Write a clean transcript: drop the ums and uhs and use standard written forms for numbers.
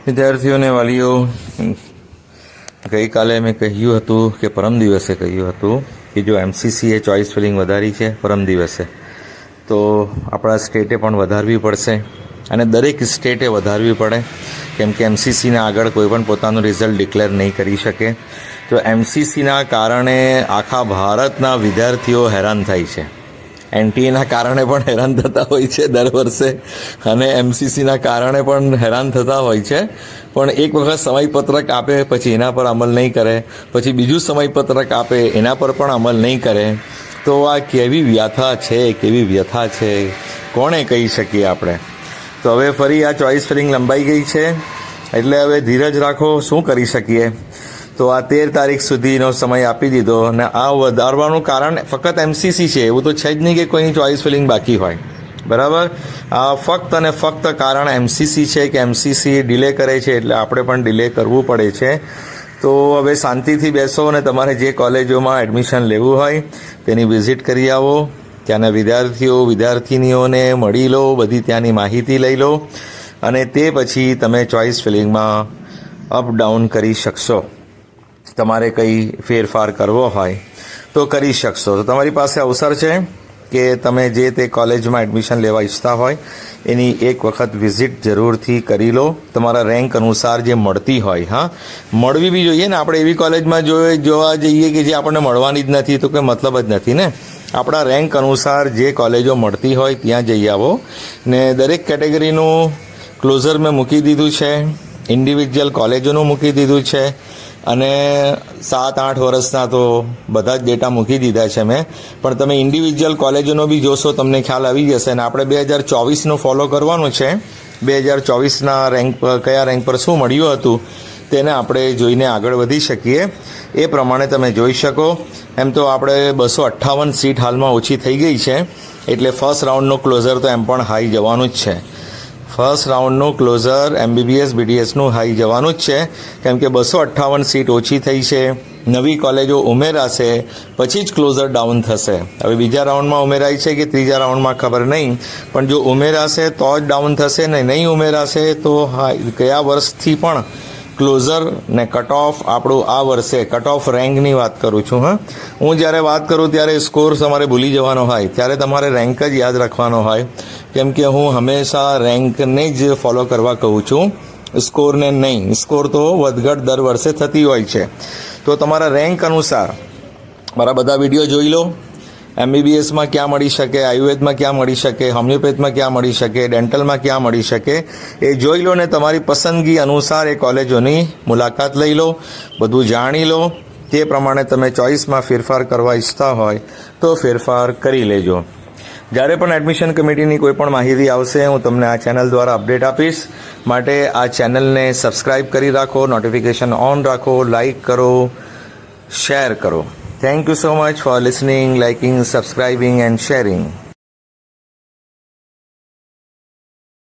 વિદ્યાર્થીઓને વાલીઓ, ગઈકાલે મેં કહ્યું હતું કે પરમ દિવસે કહ્યું હતું કે જો એમસીસીએ ચોઇસ ફિલિંગ વધારી છે પરમ દિવસે, તો આપણા સ્ટેટે પણ વધારવી પડશે અને દરેક સ્ટેટે વધારવી પડે, કેમ કે એમસીસીના આગળ કોઈ પણ પોતાનું રિઝલ્ટ ડિક્લેર નહીં કરી શકે. તો એમસીસીના કારણે આખા ભારતના વિદ્યાર્થીઓ હેરાન થાય છે. એનટીએના કારણે પણ હેરાન થતા હોય છે દર વર્ષે, અને એમસીસીના કારણે પણ હેરાન થતા હોય છે. પણ એક વખત સમયપત્રક આપે પછી એના પર અમલ નહીં કરે, પછી બીજું સમયપત્રક આપે એના પર પણ અમલ નહીં કરે, તો આ કેવી વ્યથા છે, કેવી વ્યથા છે, કોણે કહી શકીએ આપણે. તો હવે ફરી આ ચોઇસ ફિલિંગ લંબાઈ ગઈ છે, એટલે હવે ધીરજ રાખો, શું કરી શકીએ. તો આ 13 તારીખ સુધીનો સમય આપી દીધો, અને આ વધારવાનું કારણ ફક્ત એમસીસી છે, એવું તો છે જ નહીં કે કોઈની ચોઇસ ફિલિંગ બાકી હોય, બરાબર. આ ફક્ત અને ફક્ત કારણ એમસીસી છે કે એમસીસી ડિલે કરે છે, એટલે આપણે પણ ડિલે કરવું પડે છે. તો હવે શાંતિથી બેસો અને તમારે જે કોલેજોમાં એડમિશન લેવું હોય તેની વિઝિટ કરી આવો, ત્યાંના વિદ્યાર્થીનીઓને મળી લો, બધી ત્યાંની માહિતી લઈ લો, અને તે પછી તમે ચોઇસ ફિલિંગમાં અપડાઉન કરી શકશો. તમારે કંઈ ફેરફાર કરવો હોય તો કરી શકશો. તો તમારી પાસે અવસર છે કે તમે જે તે કોલેજમાં એડમિશન લેવા ઈચ્છતા હોય એની એક વખત વિઝિટ જરૂરથી કરી લો, તમારા રેન્ક અનુસાર જે મળતી હોય. હા, મળવી બી જોઈએ ને. આપણે એવી કોલેજમાં જોવા જઈએ કે જે આપણને મળવાની જ નથી, તો કોઈ મતલબ જ નથી ને. આપણા રેન્ક અનુસાર જે કોલેજો મળતી હોય ત્યાં જઈ આવો. ને દરેક કેટેગરીનું ક્લોઝર મેં મૂકી દીધું છે, ઇન્ડિવિજ્યુઅલ કોલેજોનું મૂકી દીધું છે, અને 7-8 વર્ષના તો બધા જ ડેટા મૂકી દીધા છે મેં. પણ તમે ઇન્ડિવિજ્યુઅલ કોલેજોનો બી જોશો, તમને ખ્યાલ આવી જશે. અને આપણે 2024નું ફોલો કરવાનું છે. 2024ના રેન્ક પર, કયા રેન્ક પર શું મળ્યું હતું તેને આપણે જોઈને આગળ વધી શકીએ. એ પ્રમાણે તમે જોઈ શકો. એમ તો આપણે 258 સીટ હાલમાં ઓછી થઈ ગઈ છે, એટલે ફર્સ્ટ રાઉન્ડનું ક્લોઝર તો એમ પણ હાઈ જવાનું જ છે. ફર્સ્ટ રાઉન્ડનું ક્લોઝર એમબીબીએસ બીડીએસનું હાઈ જવાનું જ છે, કેમ કે 258 સીટ ઓછી થઈ છે. નવી કોલેજો ઉમેરાશે પછી જ ક્લોઝર ડાઉન થશે. હવે બીજા રાઉન્ડમાં ઉમેરાય છે કે ત્રીજા રાઉન્ડમાં ખબર નહીં, પણ જો ઉમેરાશે તો જ ડાઉન થશે, ને નહીં ઉમેરાશે તો કયા વર્ષથી પણ ક્લોઝર ને કટ ઓફ આપણું આ વર્ષે, કટ ઓફ રેન્કની વાત કરું છું. હા, હું જ્યારે વાત કરું ત્યારે સ્કોર તમારે ભૂલી જવાનો હોય, ત્યારે તમારે રેન્ક જ યાદ રાખવાનો હોય, કેમ કે હું હંમેશા રેન્કને જ ફોલો કરવા કહું છું, સ્કોરને નહીં. સ્કોર તો વધઘટ દર વર્ષે થતી હોય છે. તો તમારા રેન્ક અનુસાર મારા બધા વિડીયો જોઈ લો. એમબીબીએસમાં ક્યાં મળી શકે, આયુર્વેદમાં ક્યાં મળી શકે, હોમિયોપેથમાં ક્યાં મળી શકે, ડેન્ટલમાં ક્યાં મળી શકે, એ જોઈ લો, ને તમારી પસંદગી અનુસાર એ કોલેજોની મુલાકાત લઈ લો, બધું જાણી લો. તે પ્રમાણે તમે ચોઇસમાં ફેરફાર કરવા ઈચ્છતા હોય તો ફેરફાર કરી લેજો. જ્યારે પણ એડમિશન કમિટીની કોઈ પણ માહિતી આવશે હું તમને આ ચેનલ દ્વારા અપડેટ આપીશ. માટે આ ચેનલને સબસ્ક્રાઈબ કરી રાખો, નોટિફિકેશન ઓન રાખો, લાઇક કરો, શેર કરો. Thank you so much for listening, liking, subscribing and sharing.